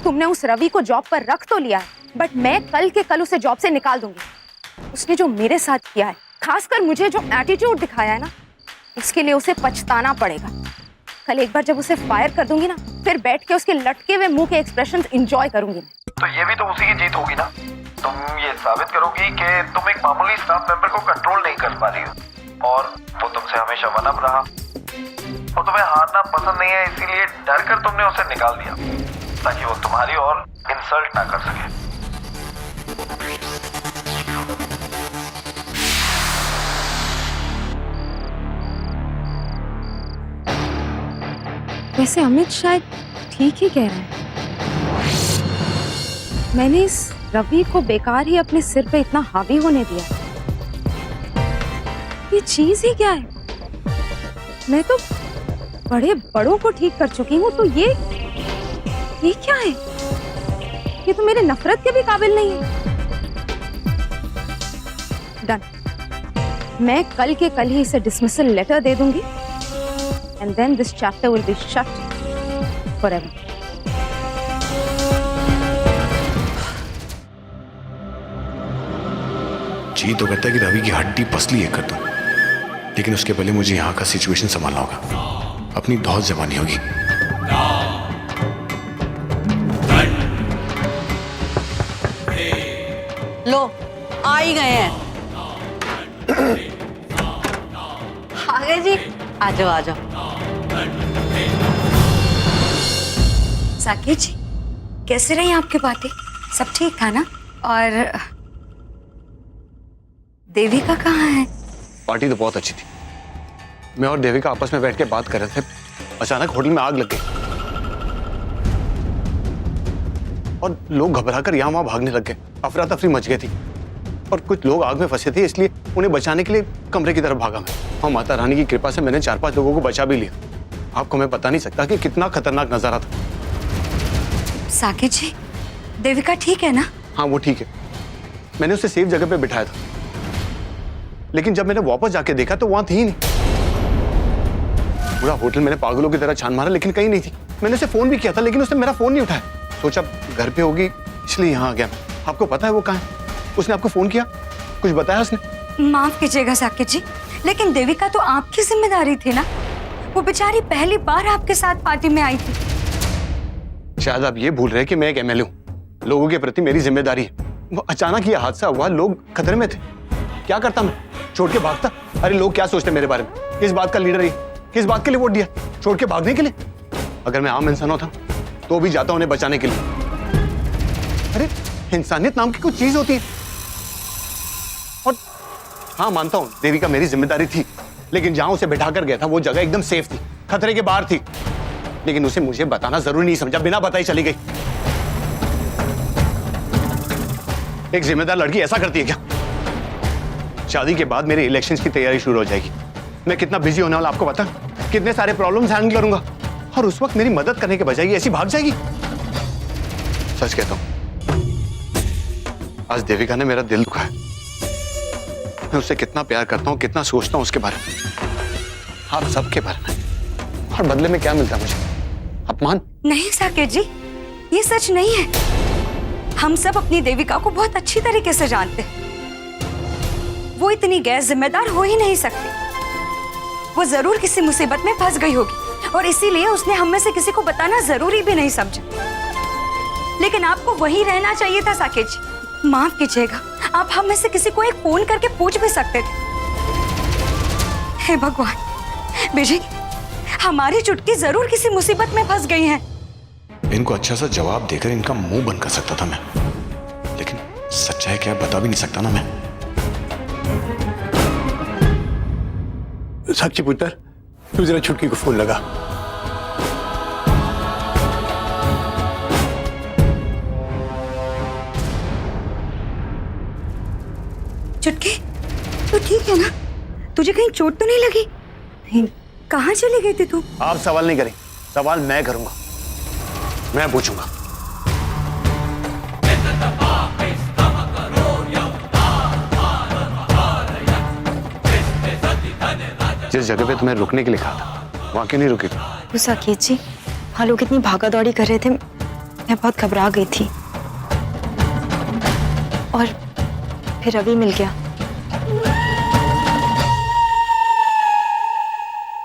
तुमने उस रवि को जॉब पर रख तो लिया है, बट मैं कल के कल उसे जॉब से निकाल दूंगी। उसने जो मेरे साथ किया है, खासकर मुझे जो एटीट्यूड दिखाया है ना, इसके लिए उसे पछताना पड़ेगा। कल एक बार जब उसे फायर कर दूंगी ना, फिर बैठ के उसके लटके हुए मुंह के एक्सप्रेशंस एंजॉय करूंगी। तो ये भी तो उसी की जीत होगी ना। तुम ये साबित करोगी कि तुम एक मामूली स्टाफ मेंबर को कंट्रोल नहीं कर पा रही हो और वो तुमसे हमेशा वन अप रहा और तुम्हें हारना पसंद नहीं है, इसीलिए डर कर तुमने उसे निकाल दिया ताकि वो तुम्हारी और इंसल्ट ना कर सके। वैसे अमित शायद ठीक ही कह रहा है। मैंने इस रवि को बेकार ही अपने सिर पे इतना हावी होने दिया। ये चीज ही क्या है? मैं तो बड़े बड़ों को ठीक कर चुकी हूँ, तो ये क्या है? ये तो मेरे नफरत के भी काबिल नहीं है। डन। मैं कल के कल ही इसे डिसमिसल लेटर दे दूंगी and then this chapter will be shut forever. जी तो कहता है कि रवि की हड्डी पसली है कर दूं, लेकिन उसके पहले मुझे यहाँ का सिचुएशन संभालना होगा। अपनी बहुत जवानी होगी। लो आ ही गए हैं। आ गए जी, आ जाओ आ जाओ। साकेत जी, कैसे रही आपकी बातें? सब ठीक था ना? और देविका कहाँ है? पार्टी तो बहुत अच्छी थी। मैं और देविका आपस में बैठ के बात कर रहे थे, अचानक होटल में आग लग गई और लोग घबराकर यहाँ वहां भागने लग गए। अफरा तफरी मच गई थी और कुछ लोग आग में फंसे थे, इसलिए उन्हें बचाने के लिए कमरे की तरफ भागा मैं। और माता रानी की कृपा से मैंने 4-5 लोगों को बचा भी लिया। आपको मैं बता नहीं सकता कि कितना खतरनाक नजारा था। साकेत जी, देविका ठीक है ना? हाँ वो ठीक है। मैंने उसे सेफ जगह पे बिठाया था, लेकिन जब मैंने वापस जाके देखा तो वहां थी ही नहीं। पूरा होटल मैंने पागलों की तरह छान मारा, लेकिन कहीं नहीं थी। मैंने उसे फोन भी किया था, लेकिन उसने मेरा फोन नहीं उठाया। सोचा घर पे होगी, इसलिए यहाँ आ गया। आपको पता है वो कहाँ है? उसने आपको फोन किया? कुछ बताया उसने? माफ कीजिएगा साकेत जी, लेकिन देविका तो आपकी जिम्मेदारी थी ना। वो बेचारी पहली बार आपके साथ पार्टी में आई थी। शायद आप ये भूल रहे हैं कि मैं एक एमएलए हूँ, लोगों के प्रति मेरी जिम्मेदारी है। वो अचानक ये हादसा हुआ, लोग खतरे में थे। क्या करता मैं? छोड़ के भागता? अरे लोग क्या सोचते मेरे बारे में? किस बात का लीडर है? किस बात के लिए वोट दिया? छोड़ के भागने के लिए? अगर मैं आम इंसान होता तो भी जाता उन्हें बचाने के लिए। अरे इंसानियत नाम की कुछ चीज होती है। और हाँ मानता हूं देविका मेरी जिम्मेदारी थी, लेकिन जहां उसे बिठाकर गया था वो जगह एकदम सेफ थी, खतरे के बाहर थी। लेकिन उसे मुझे बताना जरूरी नहीं समझा, बिना बताई चली गई। एक जिम्मेदार लड़की ऐसा करती है क्या? शादी के बाद मेरे इलेक्शंस की तैयारी शुरू हो जाएगी। मैं कितना बिजी होने वाला आपको पता? कितने सारे प्रॉब्लम्स हैंडल करूंगा, और उस वक्त मेरी मदद करने के बजाय ऐसी भाग जाएगी। सच कहता हूं, आज देविका ने मेरा दिल दुखाया। मैं उससे कितना प्यार करता हूं, कितना सोचता हूं उसके बारे में, आप सबके बारे में। और बदले में क्या मिलता मुझे? अपमान? नहीं साकेत जी, ये सच नहीं है। हम सब अपनी देविका को बहुत अच्छी तरीके से जानते हैं। वो इतनी गैर जिम्मेदार हो ही नहीं सकती। वो जरूर किसी मुसीबत में फंस गई होगी और इसीलिए उसने हम में से किसी को बताना जरूरी भी नहीं समझा। लेकिन आपको वहीं रहना चाहिए था साकेत जी। माफ कीजिएगा, आप हम में से किसी को एक फोन करके पूछ भी सकते थे। हे भगवान, विजय हमारी चुटकी जरूर किसी मुसीबत में फंस गई है। इनको अच्छा सा जवाब देकर इनका मुंह बंद कर सकता था मैं, लेकिन सच्चाई क्या बता भी नहीं सकता ना मैं। साक्षी पुत्र, तू जरा छुटकी को फोन लगा। चुटकी, तू ठीक है ना? तुझे कहीं चोट तो नहीं लगी? नहीं, कहाँ चली गई थी तू? आप सवाल नहीं करें, सवाल मैं करूंगा, मैं पूछूंगा। जिस जगह पे तुम्हें रुकने के लिए कहा था, वहां क्यों नहीं रुकी थी? साकेत जी, हाँ लोग इतनी भागा दौड़ी कर रहे थे, मैं बहुत घबरा गई थी और फिर रवि मिल गया।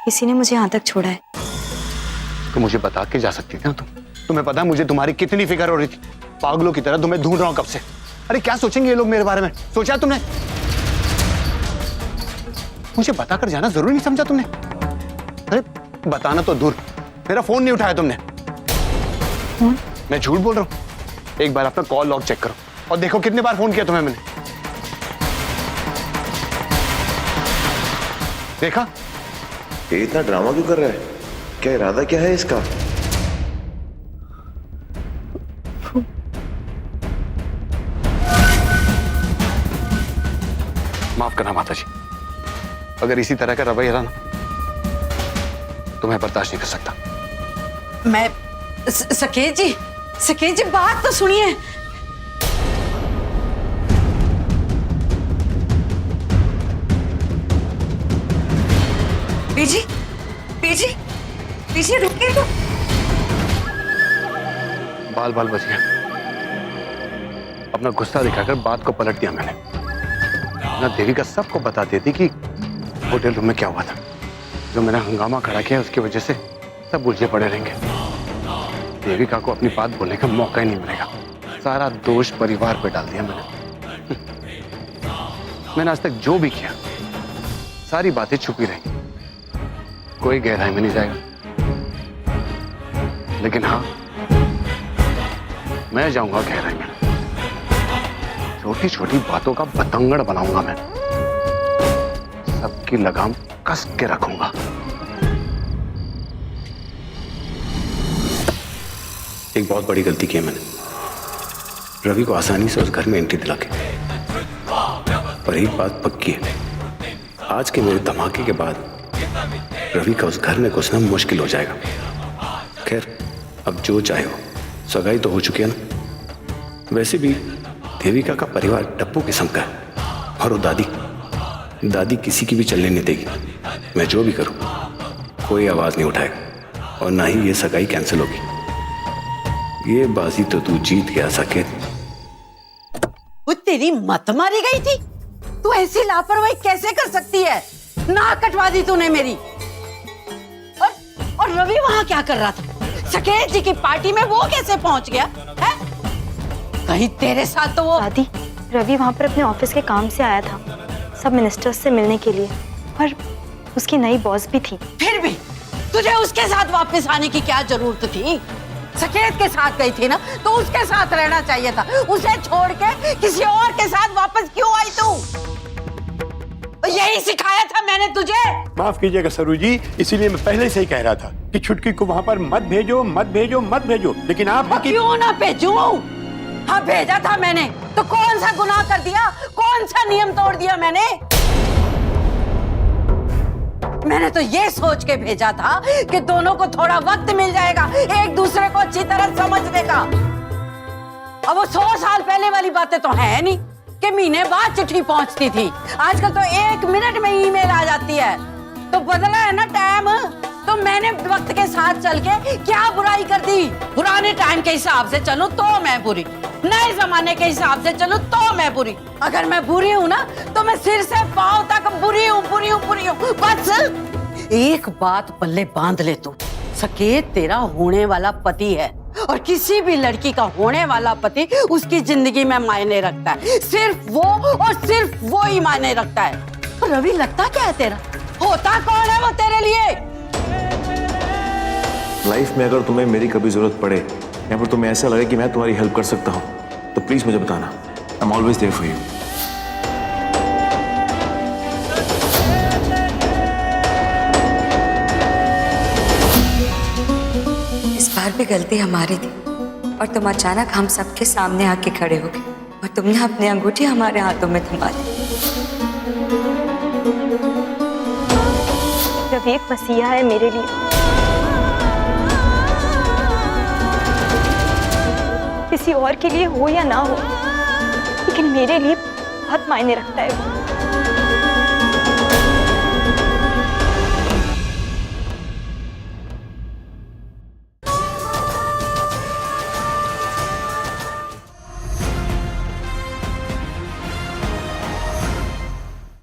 किसी ने मुझे यहाँ तक छोड़ा है। तो मुझे बता के जा सकती थी ना तुम्हें पता है मुझे तुम्हारी कितनी फिक्र हो रही थी। पागलों की तरह तुम्हें ढूंढ रहा हूं कब से। अरे क्या सोचेंगे ये लोग मेरे बारे में, सोचा तुमने? मुझे बताकर जाना जरूरी नहीं समझा तुमने? अरे बताना तो दूर, मेरा फोन नहीं उठाया तुमने। मैं झूठ बोल रहा हूं? एक बार अपना कॉल लॉग चेक करो और देखो कितनी बार फोन किया तुम्हें मैंने। देखा? ये इतना ड्रामा क्यों कर रहा है? क्या इरादा क्या है इसका? माफ करना माता जी, अगर इसी तरह का रवैया रहा ना तो मैं बर्दाश्त नहीं कर सकता। मैं सकेत जी बात तो सुनिए। बीजी, बीजी, बीजी रुकिए तो। बाल बाल बच गया। अपना गुस्सा दिखाकर बात को पलट दिया मैंने। ना देविका सबको बता देती कि होटल रूम में क्या हुआ था। जो मैंने हंगामा खड़ा किया उसकी वजह से सब उलझे पड़े रहेंगे। देविका को अपनी बात बोलने का मौका ही नहीं मिलेगा। सारा दोष परिवार पे डाल दिया मैंने। मैंने आज तक जो भी किया सारी बातें छुपी रही, कोई गहराई में नहीं जाएगा। लेकिन हाँ, मैं जाऊंगा गहराई में। छोटी छोटी बातों का बतंगड़ बनाऊंगा मैं। सबकी लगाम कस के रखूंगा। एक बहुत बड़ी गलती की है मैंने, रवि को आसानी से उस घर में एंट्री दिला के। और एक बात पक्की है, आज के मेरे धमाके के बाद रवि का उस घर में घुसना मुश्किल हो जाएगा। खैर, अब जो चाहे हो, सगाई तो हो चुकी है ना। वैसे भी देविका का परिवार टप्पू किस्म का है और वो दादी किसी की भी चलने नहीं देगी। मैं जो भी करूं कोई आवाज नहीं उठाएगा और ना ही ये सगाई कैंसिल होगी। ये बाजी तो तू जीत गया सकेत। वो तेरी मत मारी गई थी? तू ऐसी लापरवाही कैसे कर सकती है? नाक कटवा दी तूने मेरी। और रवि वहां क्या कर रहा था? सकेत जी की पार्टी में वो कैसे पहुंच गया है? कहीं तेरे साथ तो वो। दादी, रवि वहां पर अपने ऑफिस के काम से आया था, सब मिनिस्टर्स से मिलने के लिए, और उसकी नई बॉस भी थी। फिर भी तुझे उसके साथ वापस आने की क्या जरूरत थी? सकेत के साथ गई थी ना, तो उसके साथ रहना चाहिए था। उसे छोड़ के किसी और के साथ वापस क्यों आई तू? यही सिखाया था मैंने तुझे। माफ कीजिएगा सरू जी, इसीलिए मैं पहले से ही कह रहा था कि छुटकी को वहां पर मत भेजो मत भेजो मत भेजो। लेकिन आप क्यों ना भेजूं? हाँ भेजा था मैंने, तो कौन सा गुनाह कर दिया? कौन सा नियम तोड़ दिया मैंने? मैंने तो ये सोच के भेजा था कि दोनों को थोड़ा वक्त मिल जाएगा एक दूसरे को अच्छी तरह समझने का। अब वो 100 साल पहले वाली बातें तो है नहीं कि महीने बाद चिट्ठी पहुंचती थी। आजकल तो 1 मिनट में ईमेल आ जाती है। तो बदला है ना टाइम। तो मैंने वक्त के साथ चल के क्या बुराई कर दी? पुराने टाइम के हिसाब से चलूं तो मैं बुरी, नए जमाने के हिसाब से चलूं तो मैं बुरी। अगर मैं बुरी हूं ना, तो मैं सिर से पांव तक बुरी हूं। बस एक बात पल्ले बांध ले तू, सकेत तेरा होने वाला पति है, और किसी भी लड़की का होने वाला पति उसकी जिंदगी में मायने रखता है। सिर्फ वो और सिर्फ वो ही मायने रखता है। रवि लगता क्या है तेरा? होता कौन है वो तेरे लिए? लाइफ में अगर तुम्हें मेरी कभी जरूरत पड़े या फिर तुम्हें ऐसा लगे कि मैं तुम्हारी हेल्प कर सकता हूं, तो प्लीज मुझे बताना। I am always there for you. इस बार भी गलती हमारी थी और तुम अचानक हम सबके सामने आके खड़े हो गए और तुमने अपनी अंगूठी हमारे हाथों में थमा दी। रवि एक मसीहा है मेरे लिए। किसी और के लिए हो या ना हो, लेकिन मेरे लिए बहुत मायने रखता है वो।